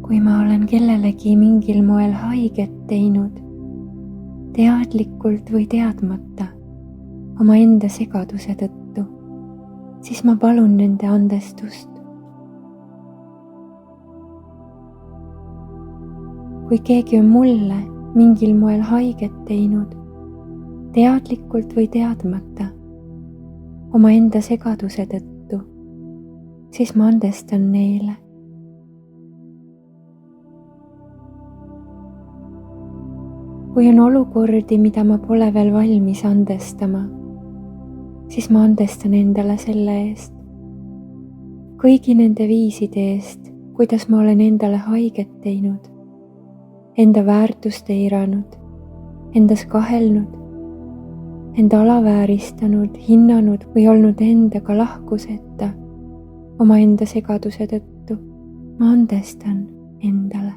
kui ma olen kellelegi mingil moel haiget teinud, teadlikult või teadmata, omaenda segaduse tõttu, siis ma palun nende andestust. Kui keegi on mulle mingil moel haiget teinud, teadlikult või teadmata, omaenda segaduse tõttu, siis ma andestan neile. Kui on olukordi, mida ma pole veel valmis andestama, siis ma andestan endale selle eest. Kõigi nende viiside eest, kuidas ma olen endale haiget teinud, enda väärtust eiranud, endas kahelnud, enda alavääristanud, hinnanud või olnud endaga lahkuseta omaenda segaduse tõttu, ma andestan endale.